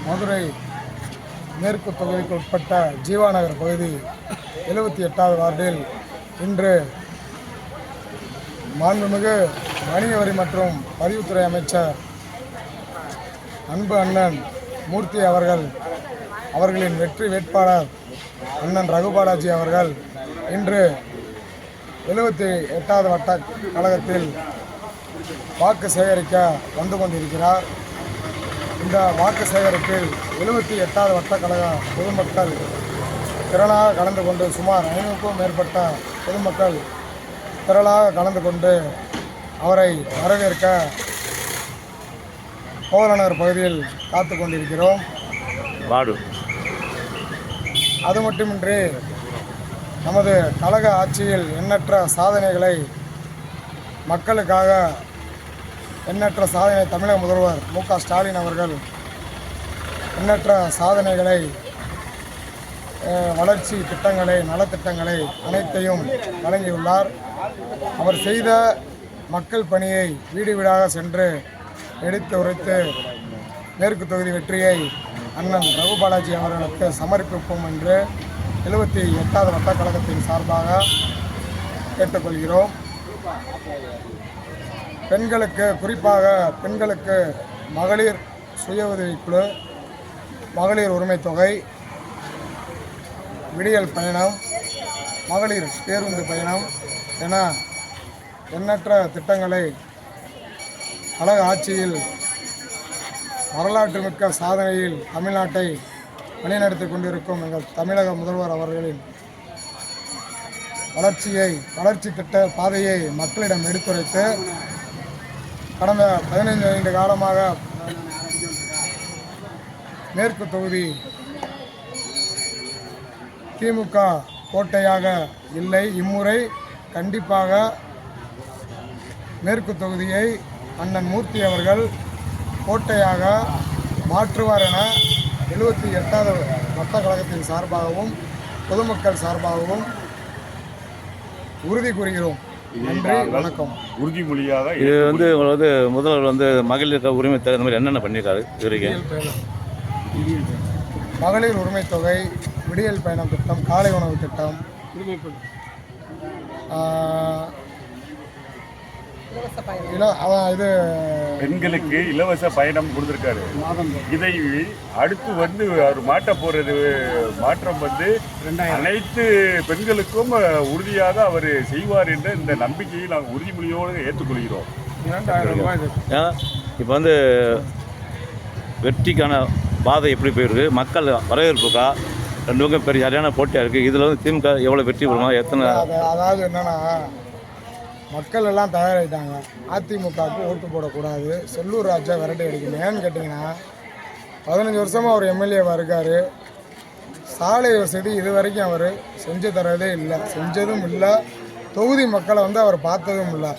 மதுரை மேற்கு தொகுதிக்கு உட்பட்ட ஜீவாநகர் பகுதி 78வது வார்டில் இன்று மாண்புமிகு வணிக வரி மற்றும் பதிவுத்துறை அமைச்சர் அன்பு அண்ணன் மூர்த்தி அவர்களின் வெற்றி வேட்பாளர் அண்ணன் ரகுபாலாஜி அவர்கள் இன்று 78வது வட்ட கழகத்தில் வாக்கு சேகரிக்க வந்து கொண்டிருக்கிறார். இந்த வாக்கு சேகரிப்பில் 78வது வட்ட கழக பொதுமக்கள் திரளாக கலந்து கொண்டு சுமார் 500க்கும் மேற்பட்ட பொதுமக்கள் திரளாக கலந்து கொண்டு அவரை வரவேற்க கோவலநகர் பகுதியில் காத்து கொண்டிருக்கிறோம். அது மட்டுமின்றி நமது கழக ஆட்சியில் எண்ணற்ற சாதனைகளை மக்களுக்காக எண்ணற்ற சாதனை தமிழக முதல்வர் மு.க. ஸ்டாலின் அவர்கள் எண்ணற்ற சாதனைகளை வளர்ச்சி திட்டங்களை நலத்திட்டங்களை அனைத்தையும் வழங்கியுள்ளார். அவர் செய்த மக்கள் பணியை வீடு வீடாக சென்று எடுத்து உரைத்து மேற்கு தொகுதி வெற்றியை அண்ணன் ரகுபாலாஜி அவர்களுக்கு சமர்ப்பிப்போம் என்று 78வது வட்ட கழகத்தின் சார்பாக கேட்டுக்கொள்கிறோம். பெண்களுக்கு குறிப்பாக பெண்களுக்கு மகளிர் சுய உதவிக்குழு, மகளிர் உரிமை தொகை, விடியல் பயணம், மகளிர் பேருந்து பயணம் என எண்ணற்ற திட்டங்களை கழக ஆட்சியில் வரலாற்றுமிக்க சாதனையில் தமிழ்நாட்டை வழிநடத்தி கொண்டிருக்கும் எங்கள் தமிழக முதல்வர் அவர்களின் வளர்ச்சி திட்ட பாதையை மக்களிடம் எடுத்துரைத்து கடந்த 15 ஆண்டு காலமாக மேற்கு தொகுதி திமுக கோட்டையாக இல்லை. இம்முறை கண்டிப்பாக மேற்கு தொகுதியை அண்ணன் மூர்த்தி அவர்கள் கோட்டையாக மாற்றுவார் என 78வது வட்ட கழகத்தின் சார்பாகவும் பொதுமக்கள் சார்பாகவும் உறுதி கூறுகிறோம். நன்றி, வணக்கம். உறுதிமொழியாக இது முதல்வர் மகளிர் உரிமை தொகை இந்த மாதிரி என்னென்ன பண்ணியிருக்காரு இதுவரைக்கும்? மகளிர் உரிமை தொகை, விடியல் பயணம் திட்டம், காலை உணவு திட்டம், இது பெண்களுக்கு இலவச பயணம் கொடுத்துருக்காரு. இதை அடுத்து அவர் மாற்ற போறது மாற்றம் அனைத்து பெண்களுக்கும் உறுதியாக அவர் செய்வார் என்ற இந்த நம்பிக்கையை நாங்கள் உறுதிமொழியோடு ஏற்றுக்கொள்கிறோம். இப்போ வெற்றிக்கான பாதை எப்படி போயிருக்கு? மக்கள் வரவேற்புக்கா? ரெண்டு பக்கம் பெரிய சரியான போட்டியாக இருக்குது. இதில் திமுக எவ்வளோ வெற்றி பெறுமா? எத்தனை? அதாவது என்னன்னா, மக்கள் எல்லாம் தயாராகிட்டாங்க. அதிமுகவுக்கு ஓட்டு போடக்கூடாது, செல்லூர் ராஜா விரட்டி அடிக்கணும். ஏன்னு கேட்டிங்கன்னா 15 வருஷமாக அவர் எம்எல்ஏவாக இருக்கார். சாலை வசதி இது வரைக்கும் அவர் செஞ்சு தரதே இல்லை, செஞ்சதும் இல்லை. தொகுதி மக்களை அவர் பார்த்ததும் இல்லை.